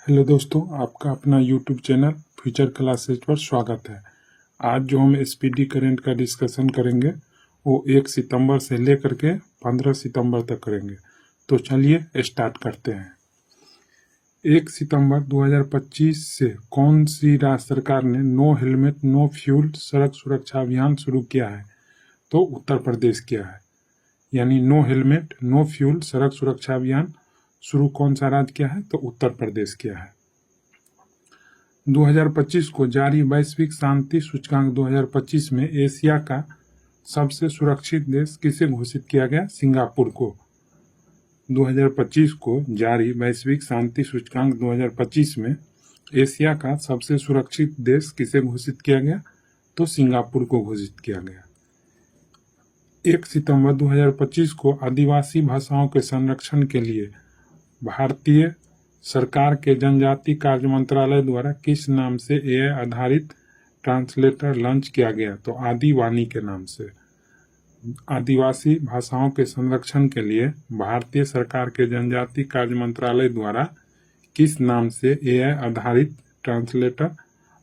Hello दोस्तों, आपका अपना यूट्यूब चैनल फ्यूचर क्लासेज पर स्वागत है। आज जो हम एसपीडी करंट का डिस्कशन करेंगे वो 1 सितंबर से लेकर के 15 सितंबर तक करेंगे। तो चलिए स्टार्ट करते हैं। 1 सितंबर 2025 से कौन सी राज्य सरकार ने नो हेलमेट नो फ्यूल सड़क सुरक्षा अभियान शुरू किया है? तो उत्तर प्रदेश किया है। यानी नो हेलमेट नो फ्यूल सड़क सुरक्षा अभियान शुरू कौन सा राज्य किया है? तो उत्तर प्रदेश किया है। 2025 को जारी वैश्विक शांति सूचकांक 2025 में एशिया का सबसे सुरक्षित देश किसे घोषित किया गया? सिंगापुर को। 2025 को जारी वैश्विक शांति सूचकांक 2025 में एशिया का सबसे सुरक्षित देश किसे घोषित किया गया? तो सिंगापुर को घोषित किया गया। 1 सितंबर 2025 को आदिवासी भाषाओं के संरक्षण के लिए भारतीय सरकार के जनजाति कार्य मंत्रालय द्वारा किस नाम से एआई आधारित ट्रांसलेटर लॉन्च किया गया? तो आदिवाणी के नाम से। आदिवासी भाषाओं के संरक्षण के लिए भारतीय सरकार के जनजाति कार्य मंत्रालय द्वारा किस नाम से एआई आधारित ट्रांसलेटर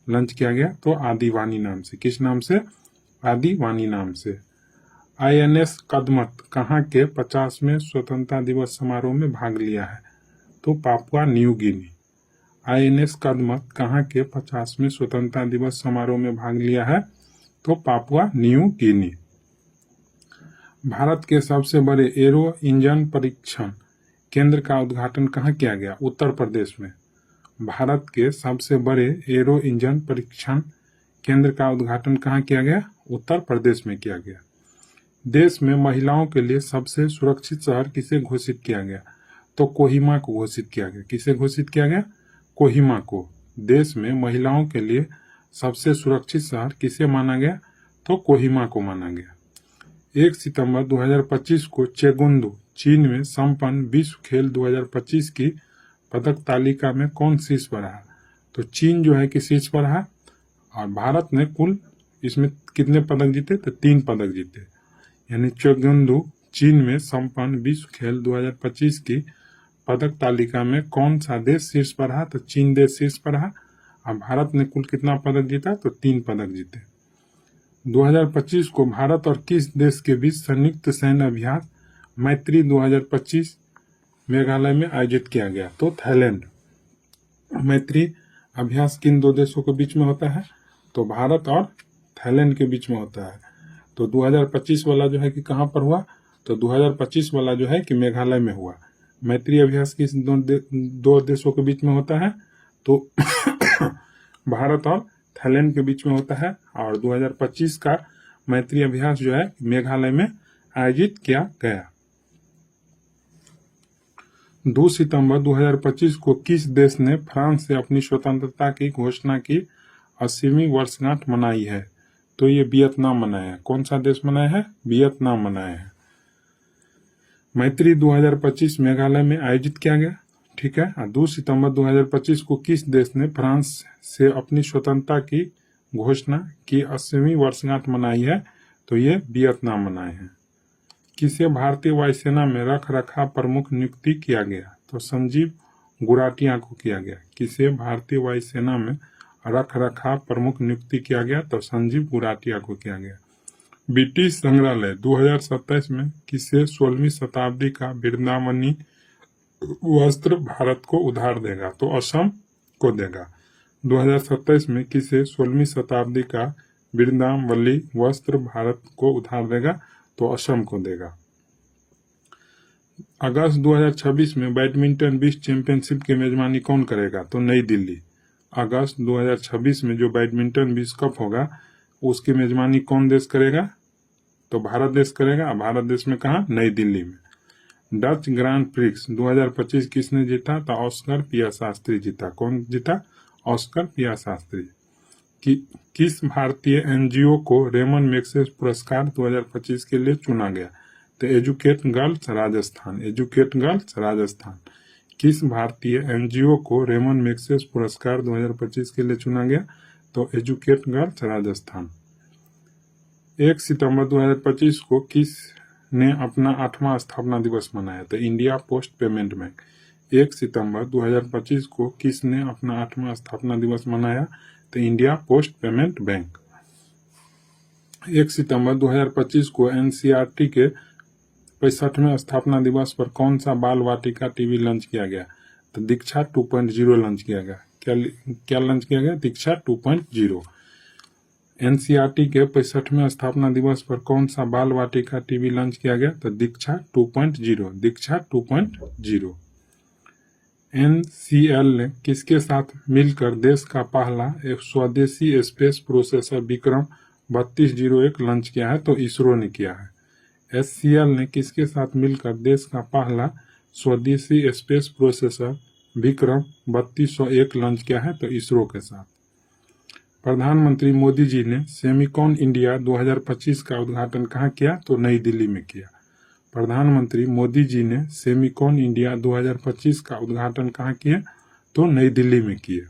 लॉन्च किया गया? तो आदिवाणी नाम से। किस नाम से? आदिवाणी नाम से। आईएनएस कदमत कहाँ के 50वें स्वतंत्रता दिवस समारोह में भाग लिया है? तो Papua New Guinea. INS Kadmat कहाँ के 50वें स्वतंत्रता दिवस समारोह में भाग लिया है? तो पापुआ न्यू गिनी। भारत के सबसे बड़े एरो इंजन परीक्षण केंद्र का उद्घाटन कहाँ किया गया? उत्तर प्रदेश में। भारत के सबसे बड़े एरो इंजन परीक्षण केंद्र का उद्घाटन कहाँ किया गया? उत्तर प्रदेश में किया गया। देश में महिलाओं के लिए सबसे सुरक्षित शहर किसे घोषित किया गया? तो कोहिमा को घोषित किया गया। किसे घोषित किया गया? कोहिमा को। देश में महिलाओं के लिए सबसे सुरक्षित शहर किसे माना गया? तो कोहिमा को माना गया। 1 सितंबर 2025 को चेगुंदू चीन में संपन्न विश्व खेल 2025 की पदक तालिका में कौन शीर्ष पर रहा? तो चीन जो है कि शीर्ष पर रहा और भारत ने कुल इसमें कितने पदक जीते? तो 3 पदक जीते। यानी चेगुंदू चीन में संपन्न विश्व खेल 2025 की पदक तालिका में कौन सा देश शीर्ष पर रहा? तो चीन देश शीर्ष पर रहा और भारत ने कुल कितना पदक जीता? तो 3 पदक जीते। 2025 को भारत और किस देश के बीच संयुक्त सैन्य अभ्यास मैत्री 2025 मेघालय में आयोजित किया गया? तो थाईलैंड। मैत्री अभ्यास किन 2 देशों के बीच में होता है? तो भारत और थाईलैंड के बीच में होता है। तो 2025 वाला जो है कि कहाँ पर हुआ? तो 2025 वाला जो है कि मेघालय में हुआ। मैत्री अभ्यास किस 2 देशों के बीच में होता है? तो भारत और थाईलैंड के बीच में होता है। और 2025 का मैत्री अभ्यास जो है मेघालय में आयोजित किया गया। 2 सितंबर 2025 को किस देश ने फ्रांस से अपनी स्वतंत्रता की घोषणा की 80वीं वर्षगांठ मनाई है? तो ये वियतनाम मनाया है। कौन सा देश मनाया है? वियतनाम मनाया है। मैत्री 2025 मेघालय में आयोजित किया गया। ठीक है। 2 सितंबर 2025 को किस देश ने फ्रांस से अपनी स्वतंत्रता की घोषणा की 80वीं वर्षगांठ मनाई है? तो ये वियतनाम मनाए हैं। किसे भारतीय वायुसेना में रख रखाव प्रमुख नियुक्ति किया गया? तो संजीव गुराटिया को किया गया। किसे भारतीय वायुसेना में रख रखाव प्रमुख नियुक्ति किया गया? तो संजीव गुराटिया को किया गया। ब्रिटिश संग्रहालय 2027 में किसे 16वीं शताब्दी का वृंदावनी वस्त्र भारत को उधार देगा? तो असम को देगा। 2027 में किसे 16वीं शताब्दी का वृंदावली वस्त्र भारत को उधार देगा? तो असम को देगा। अगस्त 2026 में बैडमिंटन विश्व चैंपियनशिप की मेजबानी कौन करेगा? तो नई दिल्ली। अगस्त 2026 में जो बैडमिंटन विश्व कप होगा उसकी मेजबानी कौन देश करेगा? तो भारत देश करेगा। भारत देश में कहाँ? नई दिल्ली में। डच ग्रांड प्रिक्स 2025 किसने जीता? तो ऑस्कर पिया शास्त्री जीता। कौन जीता? ऑस्कर पिया शास्त्री। किस भारतीय एनजीओ को रेमन मैग्सेसे पुरस्कार 2025 के लिए चुना गया? तो educate girls Rajasthan. Educate girls Rajasthan. किस भारतीय एनजीओ को रेमन मैग्सेसे पुरस्कार 2025 के लिए चुना गया? तो एजुकेट गर्ल्स राजस्थान। 1 सितंबर 2025 को किस ने अपना 8वां स्थापना दिवस मनाया? तो इंडिया पोस्ट पेमेंट बैंक। 1 सितंबर 2025 को किसने अपना 8वां स्थापना दिवस मनाया? तो इंडिया पोस्ट पेमेंट बैंक। 1 सितंबर 2025 को एनसीईआरटी के 65वें स्थापना दिवस पर कौन सा बाल वाटिका टीवी लॉन्च किया गया? तो दीक्षा 2.0 लॉन्च किया गया। क्या लॉन्च किया गया? दीक्षा 2.0। एनसीईआरटी के 65वें स्थापना दिवस पर कौन सा बाल वाटिका टीवी लॉन्च किया गया? तो दीक्षा 2.0। दीक्षा 2.0। एनसीएल ने किसके साथ मिलकर देश का पहला एक स्वदेशी स्पेस प्रोसेसर विक्रम 3201 लॉन्च किया है? तो इसरो ने किया है। एचसीएल ने किसके साथ मिलकर देश का पहला स्वदेशी स्पेस प्रोसेसर विक्रम 3201 लॉन्च किया है? तो इसरो के साथ। प्रधानमंत्री मोदी जी ने सेमिकॉन इंडिया 2025 का उद्घाटन कहाँ किया? तो नई दिल्ली में किया। प्रधानमंत्री मोदी जी ने सेमिकॉन इंडिया 2025 का उद्घाटन कहाँ किया? तो नई दिल्ली में किए।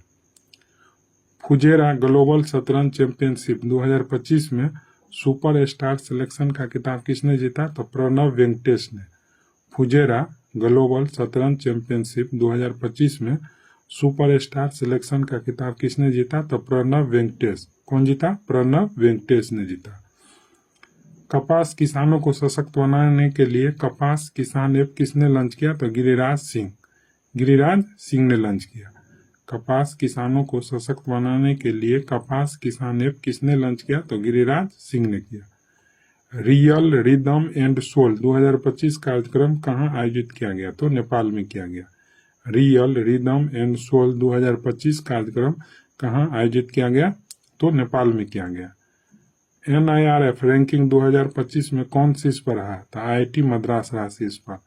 फुजेरा ग्लोबल शतरंज चैंपियनशिप 2025 में सुपर स्टार सिलेक्शन का खिताब किसने जीता? तो प्रणव वेंकटेश ने। फुजेरा ग्लोबल शतरंज चैंपियनशिप 2025 में सुपर स्टार सिलेक्शन का खिताब किसने जीता? तो प्रणव वेंकटेश। कौन जीता? प्रणव वेंकटेश ने जीता। कपास किसानों को सशक्त बनाने के लिए कपास किसान ऐप किसने लॉन्च किया? तो गिरिराज सिंह। गिरिराज सिंह ने लॉन्च किया। कपास किसानों को सशक्त बनाने के लिए कपास किसान ऐप किसने लॉन्च किया? तो गिरिराज सिंह ने किया। रियल रिदम एंड सोल 2025 कार्यक्रम कहाँ आयोजित किया गया? तो नेपाल में किया गया। रियल रिदम एंड सोल 2025 कार्यक्रम कहाँ आयोजित किया गया? तो नेपाल में किया गया। NIRF रैंकिंग 2025 में कौन शीर्ष पर रहा? तो IIT मद्रास रहा शीर्ष पर।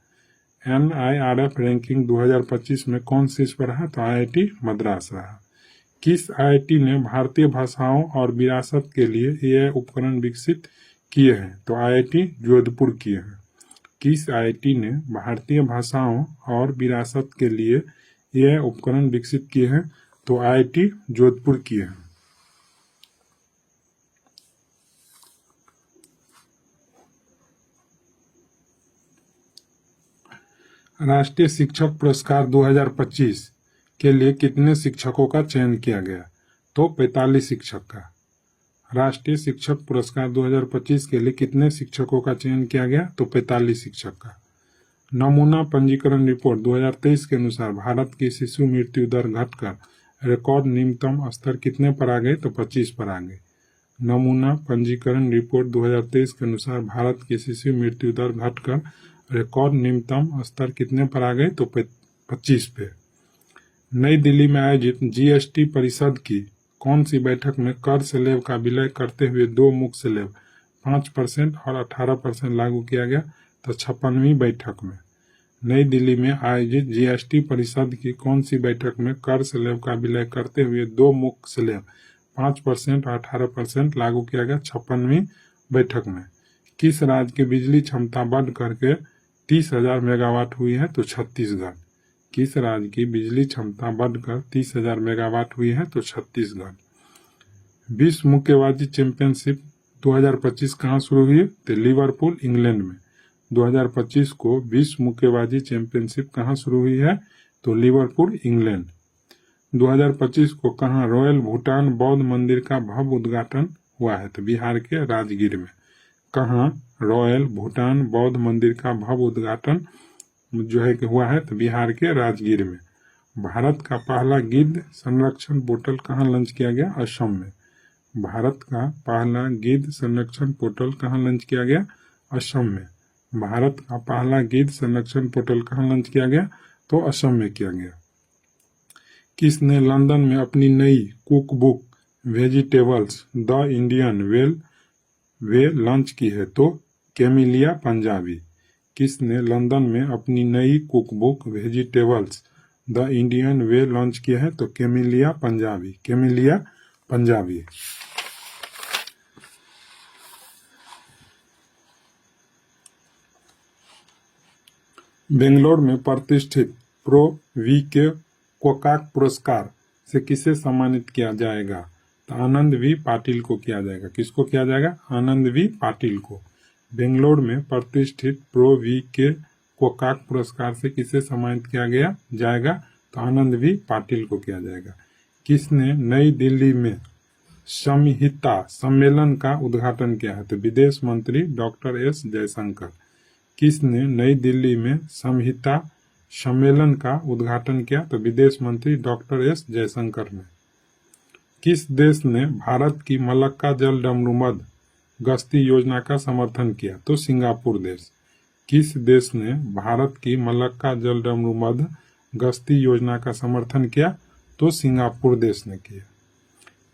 NIRF रैंकिंग 2025 में कौन शीर्ष पर रहा? तो IIT मद्रास रहा। किस IIT ने भारतीय भाषाओं और विरासत के लिए AI उपकरण विकसित किए हैं? तो IIT जोधपुर किए हैं। किस IIT ने भारतीय भाषाओं और विरासत के लिए AI उपकरण विकसित किए हैं? तो IIT जोधपुर किए हैं। राष्ट्रीय शिक्षक पुरस्कार 2025 के लिए कितने शिक्षकों का चयन किया गया? तो 45 शिक्षक का। राष्ट्रीय शिक्षक पुरस्कार 2025 के लिए कितने शिक्षकों का चयन किया गया? तो 45 शिक्षक का। नमूना पंजीकरण रिपोर्ट 2023 के अनुसार भारत की शिशु मृत्यु दर घटकर रिकॉर्ड न्यूनतम स्तर कितने पर आ गए? तो 25 पर आ गए। नमूना पंजीकरण रिपोर्ट 2023 के अनुसार भारत की शिशु मृत्यु दर घटकर रिकॉर्ड न्यूनतम स्तर कितने पर आ गए? तो 25 पे। नई दिल्ली में आयोजित GST परिषद की कौन सी बैठक में कर स्लैब का विलय करते हुए दो मुख्य स्लैब 5% और 18% लागू किया गया? तो 56वीं बैठक में। नई दिल्ली में आयोजित GST परिषद की कौन सी बैठक में कर स्लैब का विलय करते हुए दो मुख्य स्लैब 5% और 18% लागू किया गया? 56वीं बैठक में। किस राज्य की बिजली क्षमता बढ़ करके 30,000 मेगावाट हुई है? तो छत्तीसगढ़। किस राज्य की बिजली क्षमता बढ़कर 30,000 मेगावाट हुई है? तो छत्तीसगढ़। विश्व मुक्केबाजी चैंपियनशिप 2025 कहाँ शुरू हुई? तो लिवरपूल इंग्लैंड में। 2025 को विश्व मुक्केबाजी चैंपियनशिप कहाँ शुरू हुई है? तो लिवरपूल इंग्लैंड। 2025 को कहाँ रॉयल भूटान बौद्ध मंदिर का भव्य उद्घाटन हुआ है? तो बिहार के राजगीर में। कहाँ रॉयल भूटान बौद्ध मंदिर का भव्य उद्घाटन जो है कि हुआ है? तो बिहार के राजगीर में। भारत का पहला गिद्ध संरक्षण पोर्टल कहाँ लॉन्च किया गया? असम में। भारत का पहला गिद्ध संरक्षण पोर्टल कहाँ लॉन्च किया गया? असम में। भारत का पहला गिद्ध संरक्षण पोर्टल कहाँ लॉन्च किया गया? तो असम में किया गया। किसने लंदन में अपनी नई cook book vegetables the Indian way launch की है? तो कैमिलिया पंजाबी। किसने लंदन में अपनी नई cook book vegetables the Indian way launch किया है? तो कैमिलिया पंजाबी। कैमिलिया पंजाबी। बेंगलोर में प्रतिष्ठित प्रो वी के कोकाक पुरस्कार से किसे सम्मानित किया जाएगा? तो आनंद वी पाटिल को किया जाएगा। किसको किया जाएगा? आनंद वी पाटिल को। बेंगलोर में प्रतिष्ठित प्रो वी के कोकाक पुरस्कार से किसे सम्मानित किया गया जाएगा? तो आनंद वी पाटिल को किया जाएगा। किसने नई दिल्ली में संहिता सम्मेलन का उद्घाटन किया है? तो विदेश मंत्री डॉक्टर एस जयशंकर। किसने नई दिल्ली में संहिता सम्मेलन का उद्घाटन किया? तो विदेश मंत्री डॉक्टर एस जयशंकर ने। किस देश ने भारत की मलक्का जल डमरूमद गश्ती योजना का समर्थन किया? तो सिंगापुर देश। किस देश ने भारत की मलक्का जल डमरूमद गश्ती योजना का समर्थन किया? तो सिंगापुर देश ने किया।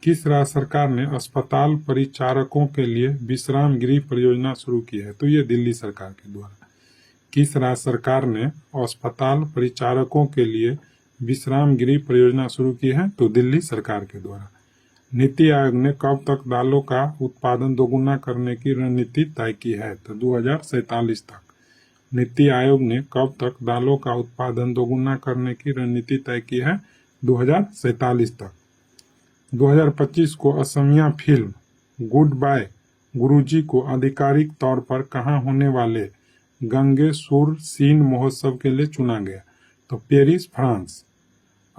किस राज्य सरकार ने अस्पताल परिचारकों के लिए विश्राम गृह परियोजना शुरू की है? तो ये दिल्ली सरकार के द्वारा। किस राज्य सरकार ने अस्पताल परिचारकों के लिए विश्राम गृह परियोजना शुरू की है? तो दिल्ली सरकार के द्वारा। नीति आयोग ने कब तक दालों का उत्पादन दोगुना करने की रणनीति तय की है? तो 2047 तक। नीति आयोग ने कब तक दालों का उत्पादन दोगुना करने की रणनीति तय की है? 2047 तक। 2025 को Asamiya film goodbye Guruji को आधिकारिक तौर पर कहाँ होने वाले गंगे सुर सीन महोत्सव के लिए चुना गया? तो Paris, France.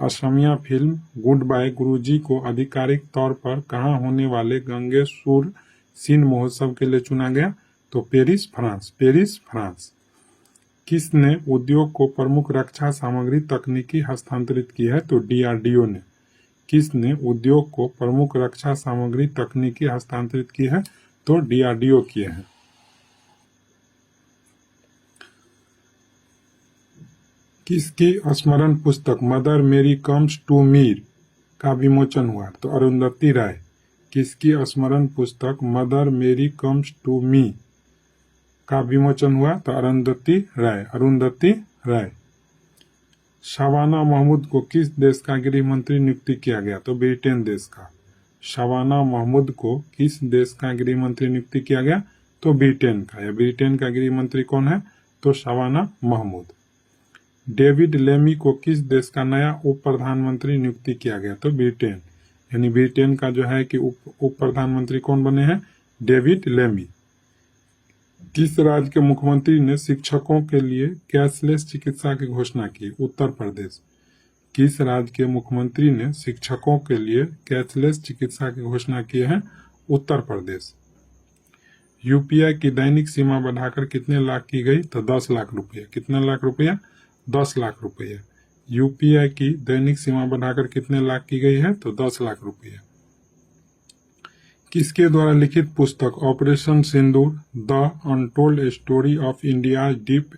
Assamese film goodbye Guruji को आधिकारिक तौर पर कहाँ होने वाले गंगे सुर सीन महोत्सव के लिए चुना गया? तो पेरिस, फ्रांस। Paris, France. किसने उद्योग को प्रमुख रक्षा सामग्री तकनीकी हस्तांतरित की है? तो डीआरडीओ ने। किसने उद्योग को प्रमुख रक्षा सामग्री तकनीकी हस्तांतरित की है? तो डीआरडीओ किए हैं। किसकी स्मरण पुस्तक मदर मेरी कम्स टू मीर का विमोचन हुआ? तो अरुंधति राय। किसकी स्मरण पुस्तक मदर मेरी कम्स टू मी का विमोचन हुआ? तो अरुंधति राय। अरुंधति राय। शबाना महमूद को किस देश का गृह मंत्री नियुक्ति किया गया? तो ब्रिटेन देश का। शबाना महमूद को किस देश का गृह मंत्री नियुक्ति किया गया? तो ब्रिटेन का। या ब्रिटेन का गृह मंत्री कौन है? तो शबाना महमूद। डेविड लेमी को किस देश का नया उप प्रधानमंत्री नियुक्ति किया गया? तो ब्रिटेन। यानी ब्रिटेन का जो है कि उप प्रधानमंत्री कौन बने हैं? David Lammy. किस राज्य के मुख्यमंत्री ने शिक्षकों के लिए कैशलेस चिकित्सा की घोषणा की? उत्तर प्रदेश। किस राज्य के मुख्यमंत्री ने शिक्षकों के लिए कैशलेस चिकित्सा की घोषणा की है? उत्तर प्रदेश। यूपीआई की दैनिक सीमा बढ़ाकर कितने लाख की गई? तो 10 लाख रुपये। कितने लाख रुपया? 10 लाख रुपये। यूपीआई की दैनिक सीमा बढ़ाकर कितने लाख की गई है? तो 10 लाख रुपये। किसके द्वारा लिखित पुस्तक operation Sindoor the untold story of India deep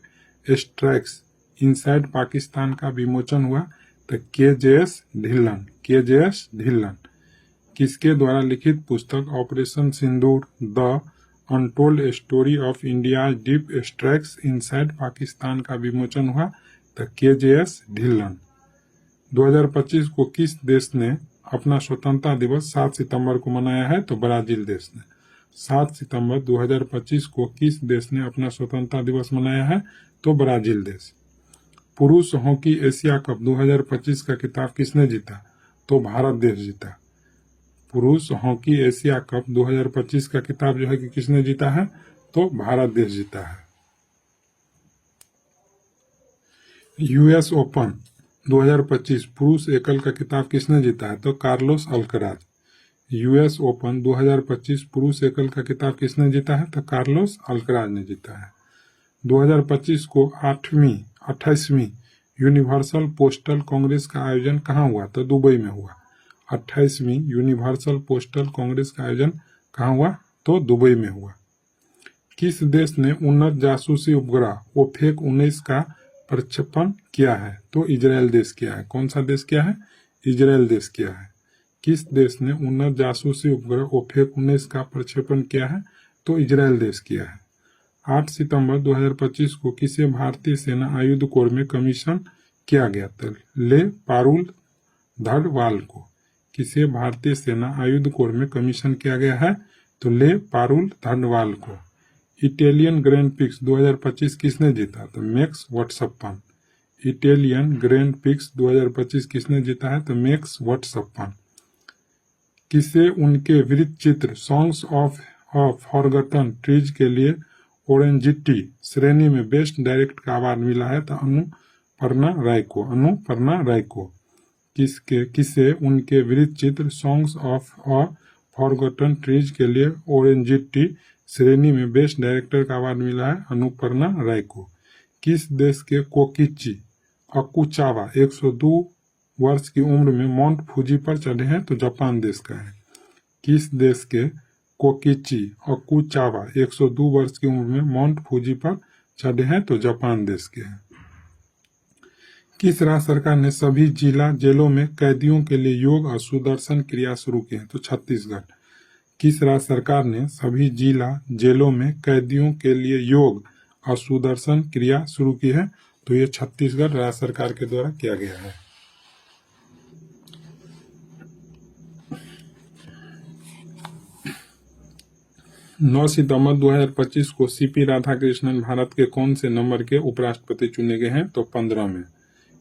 strikes inside Pakistan का विमोचन हुआ? तो केजेएस ढिल्लन। केजेएस ढिल्लन। किसके द्वारा लिखित पुस्तक operation Sindoor the untold story of India deep strikes inside Pakistan का विमोचन हुआ? तो केजेएस ढिल्लन। 2025 को किस देश ने अपना स्वतंत्रता दिवस 7 सितंबर को मनाया है? तो ब्राजील देश ने। 7 सितंबर 2025 को किस देश ने अपना स्वतंत्रता दिवस मनाया है? तो ब्राजील देश। पुरुष हॉकी एशिया कप 2025 का खिताब किसने जीता? तो भारत देश जीता। पुरुष हॉकी एशिया कप 2025 का खिताब जो है कि किसने जीता है? तो भारत देश जीता है। यूएस ओपन 2025 पुरुष एकल का खिताब किसने जीता है? तो कार्लोस अल्कराज। यूएस ओपन 2025 पुरुष एकल का खिताब किसने जीता है? तो कार्लोस अल्कराज ने जीता है। 2025 को 28वीं यूनिवर्सल पोस्टल कांग्रेस का आयोजन कहाँ हुआ? तो दुबई में हुआ। 28वीं यूनिवर्सल पोस्टल कांग्रेस का आयोजन कहाँ हुआ? तो दुबई में हुआ। किस देश ने उन्नत जासूसी उपग्रह ओफेक 19 का प्रक्षेपण किया है? तो इजराइल देश किया है। कौन सा देश किया है? इजराइल देश किया है। किस देश ने उन्नत जासूसी उपग्रह ओफेक 19 का प्रक्षेपण किया है? तो इजराइल देश किया है। 8 सितंबर 2025 को किसे भारतीय सेना आयुध कोर में कमीशन किया गया? तो ले पारुल धड़वाल को। किसे भारतीय सेना आयुध कोर में कमीशन किया गया है? तो ले पारुल धड़वाल को। इटालियन ग्रैंड पिक्स 2025 किसने जीता? तो मैक्स वर्स्टप्पन। इटालियन ग्रैंड पिक्स 2025 किसने जीता है? तो मैक्स वर्स्टप्पन। किसे उनके वृत्त चित्र सॉन्ग्स ऑफ फॉरगॉटन ट्रीज के लिए ओरेंजिटी श्रेणी में बेस्ट डायरेक्ट का अवार्ड मिला है तो अनुपर्णा राय को किसे उनके वृत्त चित्र songs of a forgotten trees के लिए ओरेंजिटी श्रेणी में बेस्ट डायरेक्टर का अवार्ड मिला है अनुपर्णा राय को। किस देश के कोकिची अकुचावा 102 वर्ष की उम्र में माउंट फूजी पर चढ़े हैं तो जापान देश का है। किस देश के कोकिची अकुचावा 102 वर्ष की उम्र में माउंट फूजी पर चढ़े हैं तो जापान देश के हैं। किस राज्य सरकार ने सभी जिला जेलों में कैदियों के लिए योग और सुदर्शन क्रिया शुरू की है तो छत्तीसगढ़। किस राज्य सरकार ने सभी जिला जेलों में कैदियों के लिए योग और सुदर्शन क्रिया शुरू की है तो ये छत्तीसगढ़ राज्य सरकार के द्वारा किया गया है। नौ सितंबर 2025 को सीपी राधाकृष्णन भारत के कौन से नंबर के उपराष्ट्रपति चुने गए हैं तो 15 में।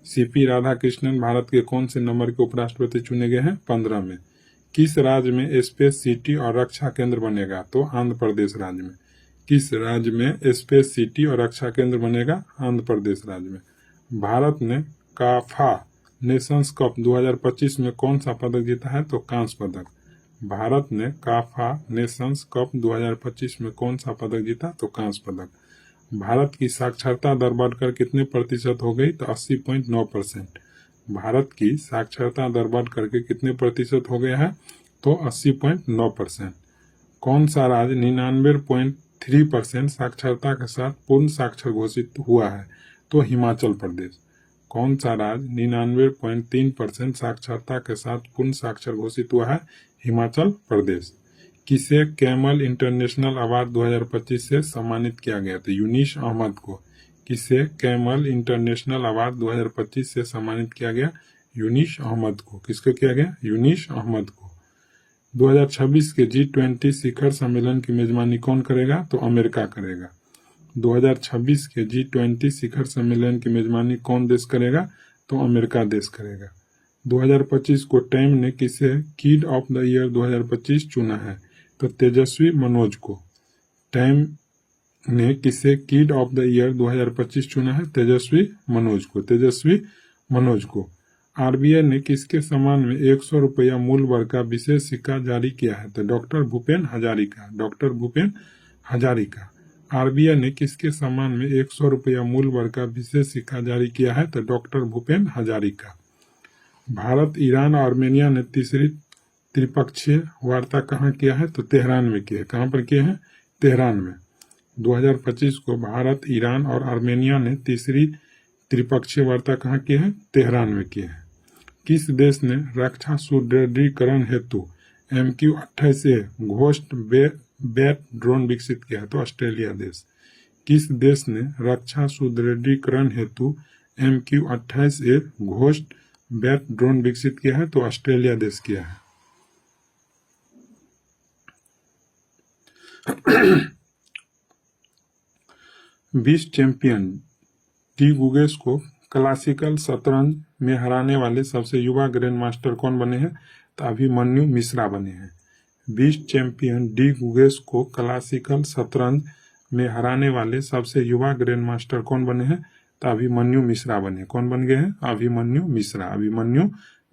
सीपी राधाकृष्णन भारत के कौन से नंबर के उपराष्ट्रपति चुने गए हैं 15 में। किस राज्य में स्पेस सिटी और रक्षा केंद्र बनेगा तो आंध्र प्रदेश राज्य में। किस राज्य में स्पेस सिटी और रक्षा केंद्र बनेगा आंध्र प्रदेश राज्य में। भारत ने काफा नेशंस कप 2025 में कौन सा पदक जीता है तो कांस्य पदक। भारत ने काफा नेशंस कप 2025 में कौन सा पदक जीता तो कांस्य पदक। भारत की साक्षरता दर बढ़कर कितने प्रतिशत हो गई तो 80.9%। भारत की साक्षरता दर बढ़कर के कितने प्रतिशत हो गया है तो 80.9%। कौन सा राज्य 99.3% साक्षरता के साथ पूर्ण साक्षर घोषित हुआ है तो हिमाचल प्रदेश। कौन सा राज्य 99.3% साक्षरता के साथ पूर्ण साक्षर घोषित हुआ है हिमाचल प्रदेश। किसे कैमल इंटरनेशनल अवार्ड 2025 से सम्मानित किया गया तो यूनिस अहमद को। किसे कैमल इंटरनेशनल अवार्ड 2025 से सम्मानित किया गया यूनिस अहमद को। किसको किया गया यूनिस अहमद को। 2026 के G20 शिखर सम्मेलन की मेजबानी कौन करेगा तो अमेरिका करेगा। 2026 के G20 शिखर सम्मेलन की मेजबानी कौन देश करेगा तो अमेरिका देश करेगा। 2025 को टाइम ने किसे किड ऑफ द ईयर 2025 चुना है तो तेजस्वी मनोज को। टाइम ने किसे किड ऑफ द ईयर 2025 चुना है तेजस्वी मनोज को। आरबीआई ने किसके सम्मान में 100 रुपया मूल्य वर्ग का विशेष सिक्का जारी किया है तो डॉक्टर भूपेन हजारिका। आरबीआई ने किसके सम्मान में 100 रुपया मूल्य वर्ग का विशेष सिक्का जारी किया है तो डॉक्टर भूपेन हजारिका। भारत ईरान और आर्मेनिया ने तीसरी त्रिपक्षीय वार्ता कहाँ किया है तो तेहरान में किया है। कहाँ पर किए हैं तेहरान में। 2025 को भारत ईरान और आर्मेनिया ने तीसरी त्रिपक्षीय वार्ता कहाँ की है तेहरान में की है। किस देश ने रक्षा सुदृढ़ीकरण हेतु MQ-28A घोस्ट बैट ड्रोन विकसित किया है तो ऑस्ट्रेलिया देश। किस देश ने रक्षा सुदृढ़ीकरण हेतु MQ-28A घोस्ट बैट ड्रोन विकसित किया है तो ऑस्ट्रेलिया देश किया है। विश्व चैंपियन डी गुगेस को क्लासिकल शतरंज में हराने वाले सबसे युवा ग्रैंड मास्टर कौन बने हैं तो अभिमन्यु मिश्रा बने हैं। विश्व चैंपियन डी गुगेस को क्लासिकल शतरंज में हराने वाले सबसे युवा ग्रैंड मास्टर कौन बने हैं तो अभिमन्यु मिश्रा बने। कौन बन गए हैं अभिमन्यु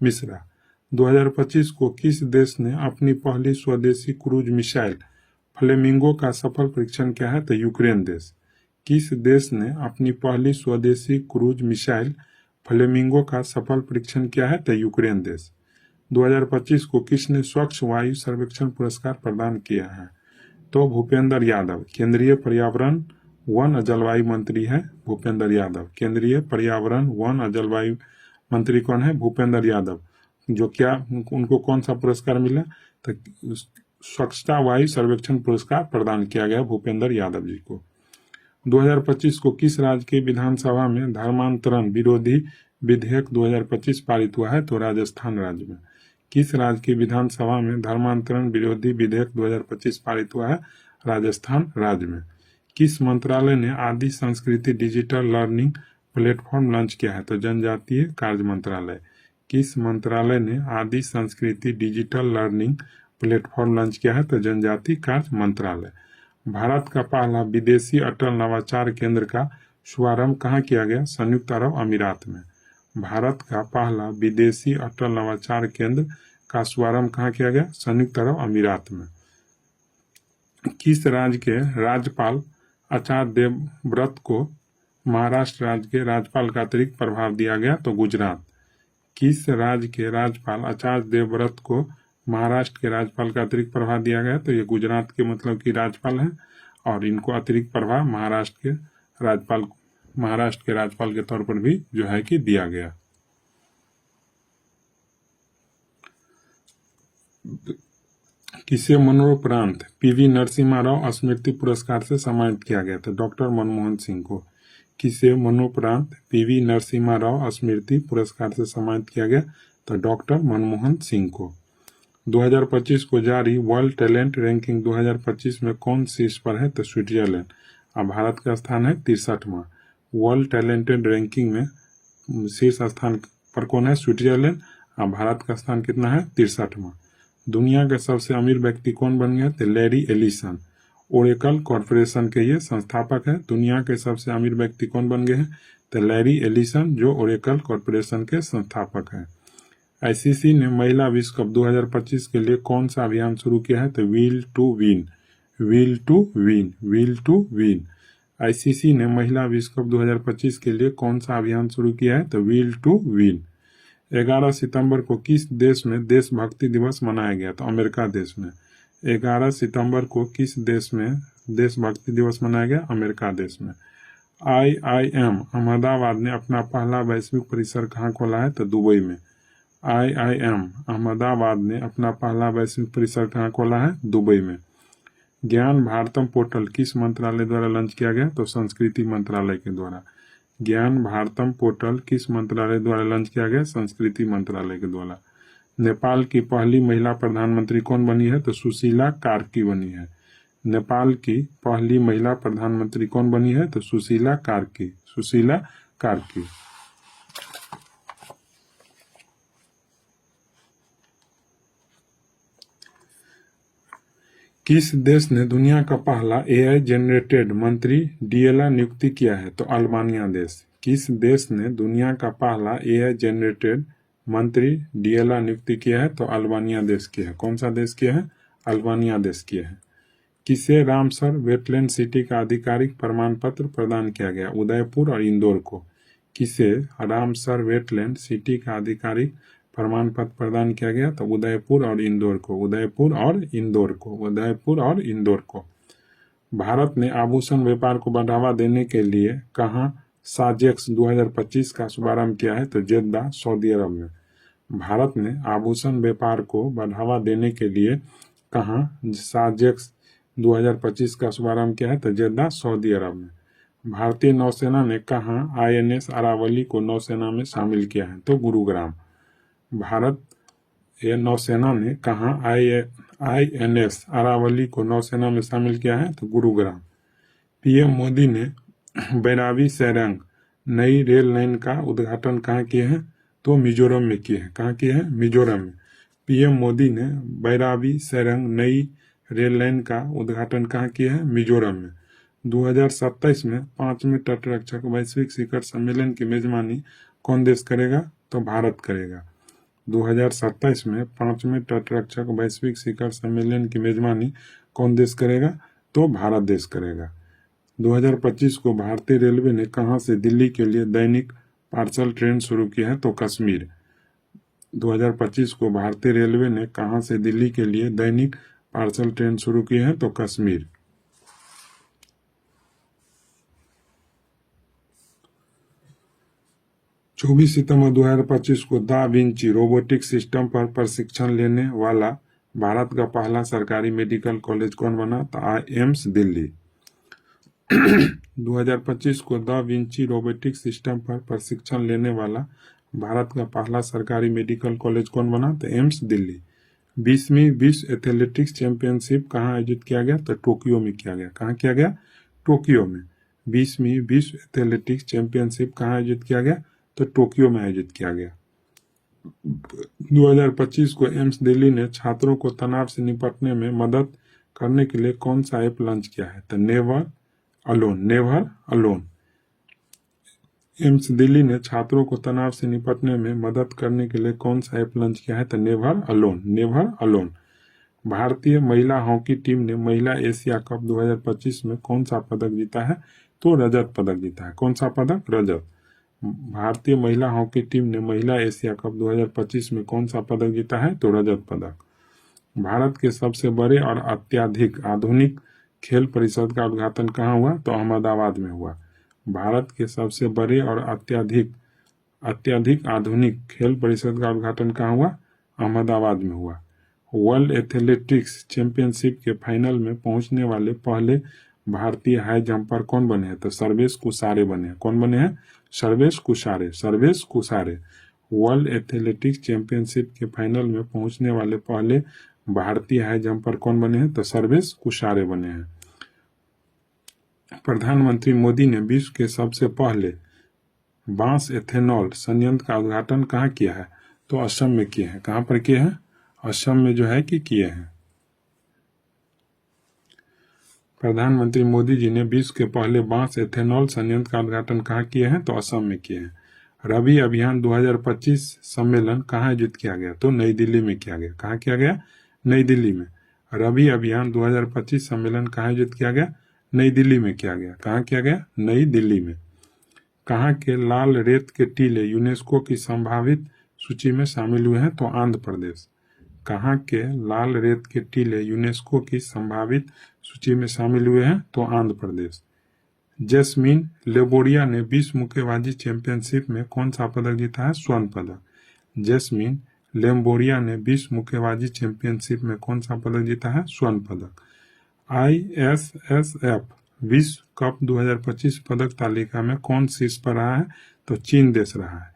मिश्रा। 2025 को किस देश ने अपनी पहली स्वदेशी क्रूज मिसाइल फ्लेमिंगो का सफल परीक्षण किया है तो यूक्रेन देश। किस देश ने अपनी पहली स्वदेशी क्रूज मिसाइल फ्लेमिंगो का सफल परीक्षण किया है तो यूक्रेन देश। 2025 को किसने स्वच्छ वायु सर्वेक्षण पुरस्कार प्रदान किया है तो भूपेंद्र यादव। केंद्रीय पर्यावरण वन और जलवायु मंत्री है भूपेंद्र यादव। केंद्रीय पर्यावरण वन और जलवायु मंत्री कौन है भूपेंद्र यादव। जो क्या उनको कौन सा पुरस्कार मिला तो स्वच्छता वायु सर्वेक्षण पुरस्कार प्रदान किया गया भूपेंद्र यादव जी को। 2025 को किस राज्य की विधानसभा में धर्मांतरण विरोधी विधेयक 2025 पारित हुआ है तो राजस्थान राज्य में। किस राज्य की विधानसभा में धर्मांतरण विरोधी विधेयक 2025 पारित हुआ है राजस्थान राज्य में। किस मंत्रालय ने आदि संस्कृति डिजिटल लर्निंग प्लेटफॉर्म लॉन्च किया है तो जनजातीय कार्य मंत्रालय। किस मंत्रालय ने आदि संस्कृति डिजिटल लर्निंग प्लेटफॉर्म लॉन्च किया है तो जनजातीय कार्य मंत्रालय। भारत का पहला विदेशी अटल नवाचार केंद्र का शुभारंभ कहाँ किया गया? संयुक्त अरब अमीरात में। भारत का पहला विदेशी अटल नवाचार केंद्र का शुभारंभ कहाँ किया गया? संयुक्त अरब अमीरात में। किस राज्य के राज्यपाल आचार्य देवव्रत को महाराष्ट्र राज्य के राज्यपाल का अतिरिक्त प्रभार दिया गया? तो गुजरात। किस राज्य के राज्यपाल आचार्य देवव्रत को महाराष्ट्र के राज्यपाल का अतिरिक्त प्रभार दिया गया? तो ये गुजरात के मतलब कि राज्यपाल हैं और इनको अतिरिक्त प्रभार महाराष्ट्र के राज्यपाल के तौर पर भी जो है कि दिया गया। किसे मरणोपरांत पीवी नरसिम्हा राव स्मृति पुरस्कार से सम्मानित किया गया? तो डॉक्टर मनमोहन सिंह को। किसे मरणोपरांत पीवी नरसिम्हा राव स्मृति पुरस्कार से सम्मानित किया गया? तो डॉक्टर मनमोहन सिंह को। 2025 को जारी वर्ल्ड टैलेंट रैंकिंग 2025 में कौन शीर्ष पर है? तो स्विट्जरलैंड। अब भारत का स्थान है 63वां। वर्ल्ड टैलेंटेड रैंकिंग में शीर्ष स्थान पर कौन है? स्विट्जरलैंड। अब भारत का स्थान कितना है? 63वां। दुनिया के सबसे अमीर व्यक्ति कौन बन गए? तो लैरी एलिसन। ओरेकल कॉरपोरेशन के ये संस्थापक है। दुनिया के सबसे अमीर व्यक्ति कौन बन गए हैं? तो लैरी एलिसन, जो ओरेकल कॉरपोरेशन के संस्थापक है। आईसीसी ने महिला विश्व कप 2025 के लिए कौन सा अभियान शुरू किया है? तो wheel to win, wheel to win, wheel to win. ICC ने महिला विश्व कप 2025 के लिए कौन सा अभियान शुरू किया है? तो व्हील टू विन। 11 सितंबर को किस देश में देशभक्ति दिवस मनाया गया? तो अमेरिका देश में। 11 सितंबर को किस देश में देशभक्ति दिवस मनाया गया? अमेरिका देश में। IIM अहमदाबाद ने अपना पहला वैश्विक परिसर कहाँ खोला है? तो दुबई में। IIM अहमदाबाद ने अपना पहला वैश्विक परिसर कहाँ खोला है? दुबई में। ज्ञान भारतम पोर्टल किस मंत्रालय द्वारा लॉन्च किया गया? तो संस्कृति मंत्रालय के द्वारा। ज्ञान भारतम पोर्टल किस मंत्रालय द्वारा लॉन्च किया गया? संस्कृति मंत्रालय के द्वारा। नेपाल की पहली महिला प्रधानमंत्री कौन बनी है? तो सुशीला कार्की बनी है। नेपाल की पहली महिला प्रधानमंत्री कौन बनी है? तो सुशीला कार्की, सुशीला कार्की। किस देश ने दुनिया का पहला AI जनरेटेड मंत्री डीएला नियुक्ति किया है? तो अल्बानिया देश। किस देश ने दुनिया का पहला AI जनरेटेड मंत्री डीएला नियुक्ति किया है? तो अल्बानिया देश की है। कौन सा देश किया है? अल्बानिया देश की है। किसे रामसर वेटलैंड सिटी का आधिकारिक प्रमाण पत्र प्रदान किया गया? उदयपुर और इंदौर को। किसे रामसर वेटलैंड सिटी का आधिकारिक प्रमाण पत्र प्रदान किया गया? तो उदयपुर और इंदौर को, उदयपुर और इंदौर को, उदयपुर और इंदौर को। भारत ने आभूषण व्यापार को बढ़ावा देने के लिए कहाँ साजेक्स 2025 का शुभारंभ किया है? तो जेद्दा, सऊदी अरब में। भारत ने आभूषण व्यापार को बढ़ावा देने के लिए कहाँ साजेक्स 2025 का शुभारंभ किया है? तो जेद्दा, सऊदी अरब में। भारतीय नौसेना ने कहाँ INS अरावली को नौसेना में शामिल किया है? तो गुरुग्राम। भारत नौसेना ने कहाँ INS अरावली को नौसेना में शामिल किया है? तो गुरुग्राम। PM मोदी ने बैरावी सेरंग नई रेल लाइन का उद्घाटन कहाँ किए हैं? तो मिजोरम में किए हैं। कहाँ किए हैं? मिजोरम में। PM मोदी ने बैरावी सेरंग नई रेल लाइन का उद्घाटन कहाँ किए हैं? मिजोरम में। 2027 में 5वें तटरक्षक वैश्विक शिखर सम्मेलन की मेजबानी कौन देश करेगा? तो भारत करेगा। 2027 में 5वें तटरक्षक वैश्विक शिखर सम्मेलन की मेजबानी कौन देश करेगा? तो भारत देश करेगा। 2025 को भारतीय रेलवे ने कहां से दिल्ली के लिए दैनिक पार्सल ट्रेन शुरू की है? तो कश्मीर। 2025 को भारतीय रेलवे ने कहां से दिल्ली के लिए दैनिक पार्सल ट्रेन शुरू की है? तो कश्मीर। चौबीस सितंबर 2025 को दा विंची रोबोटिक सिस्टम पर प्रशिक्षण लेने वाला भारत का पहला सरकारी मेडिकल कॉलेज कौन बना? तो एम्स दिल्ली। 2025 को दा विंची रोबोटिक सिस्टम पर प्रशिक्षण लेने वाला भारत का पहला सरकारी मेडिकल कॉलेज कौन बना? तो एम्स दिल्ली। 20वीं विश्व एथलेटिक्स चैंपियनशिप कहाँ आयोजित किया गया? तो टोक्यो में किया गया। कहाँ किया गया? टोक्यो में। 20वीं विश्व एथलेटिक्स चैंपियनशिप कहाँ आयोजित किया गया? तो टोक्यो में आयोजित किया गया। 2025 को एम्स दिल्ली ने छात्रों को तनाव से निपटने में मदद करने के लिए कौन सा ऐप लॉन्च किया है? तो नेवर अलोन। एम्स दिल्ली ने छात्रों को तनाव से निपटने में मदद करने के लिए कौन सा ऐप लॉन्च किया है? तो नेवर अलोन। भारतीय महिला हॉकी टीम ने महिला एशिया कप 2025 में कौन सा पदक जीता है? तो रजत पदक जीता है। कौन सा पदक? रजत। भारतीय महिला हॉकी टीम ने महिला एशिया कप 2025 में कौन सा पदक जीता है? तो रजत पदक। भारत के सबसे बड़े और अत्याधिक आधुनिक खेल परिषद का उद्घाटन कहाँ हुआ? तो अहमदाबाद में हुआ। भारत के सबसे बड़े और अत्याधिक आधुनिक खेल परिषद का उद्घाटन कहाँ हुआ? अहमदाबाद में हुआ। वर्ल्ड एथलेटिक्स चैंपियनशिप के फाइनल में पहुंचने वाले पहले भारतीय हाई जंपर कौन बने हैं? तो सर्वेश कुसारे बने हैं। कौन बने हैं? सर्वेश कुसारे। वर्ल्ड एथलेटिक्स चैंपियनशिप के फाइनल में पहुंचने वाले पहले भारतीय हाई जंपर कौन बने हैं? तो सर्वेश कुसारे बने हैं। प्रधानमंत्री मोदी ने विश्व के सबसे पहले बांस एथेनॉल संयंत्र का उद्घाटन कहाँ किया है? तो असम में किए हैं। कहाँ पर किए हैं? असम में जो है कि किए हैं। प्रधानमंत्री मोदी जी ने विश्व के पहले बांस एथेनॉल संयंत्र का उद्घाटन कहाँ किए हैं? तो असम में किए हैं। रबी अभियान 2025 सम्मेलन कहाँ आयोजित किया गया? तो नई दिल्ली में किया गया। कहाँ किया गया? नई दिल्ली में। रबी अभियान 2025 सम्मेलन कहाँ आयोजित किया गया? नई दिल्ली में किया गया। कहाँ किया गया? नई दिल्ली में। कहाँ के लाल रेत के टीले यूनेस्को की संभावित सूची में शामिल हुए हैं? तो आंध्र प्रदेश। कहाँ के लाल रेत के टीले यूनेस्को की संभावित सूची में शामिल हुए हैं? तो आंध्र प्रदेश। जैस्मिन लेबोरिया ने विश्व मुक्केबाजी चैंपियनशिप में कौन सा पदक जीता है? स्वर्ण पदक। जैस्मिन लेम्बोरिया ने विश्व मुक्केबाजी चैंपियनशिप में कौन सा पदक जीता है? स्वर्ण पदक। ISSF विश्व कप 2025 पदक तालिका में कौन शीर्ष पर रहा है? तो चीन देश रहा है।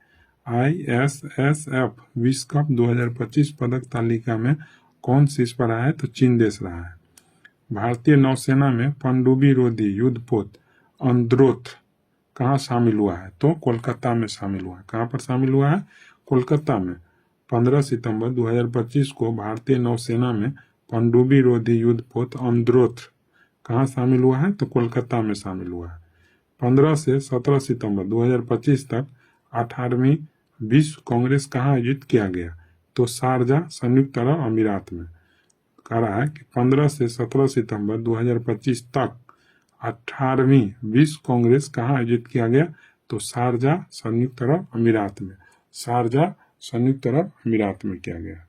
ISSF विश्व कप 2025 पदक तालिका में कौन शीर्ष पर रहा है? तो चीन देश रहा है। भारतीय नौसेना में पनडुब्बी रोधी युद्धपोत अंद्रोथ कहाँ शामिल हुआ है? तो कोलकाता में शामिल हुआ है। कहाँ पर शामिल हुआ है? कोलकाता में। 15 सितंबर 2025 को भारतीय नौसेना में पनडुब्बी रोधी युद्धपोत अंद्रोथ कहाँ शामिल हुआ है? तो कोलकाता में शामिल हुआ है। 15 से 17 सितंबर 2025 तक 18वीं विश्व कांग्रेस कहाँ आयोजित किया गया? तो शारजाह संयुक्त अरब अमीरात में। कह रहा है कि 15 से 17 सितंबर 2025 तक 18वीं विश्व कांग्रेस कहाँ आयोजित किया गया? तो शारजाह संयुक्त अरब अमीरात में। शारजाह संयुक्त अरब अमीरात में किया गया।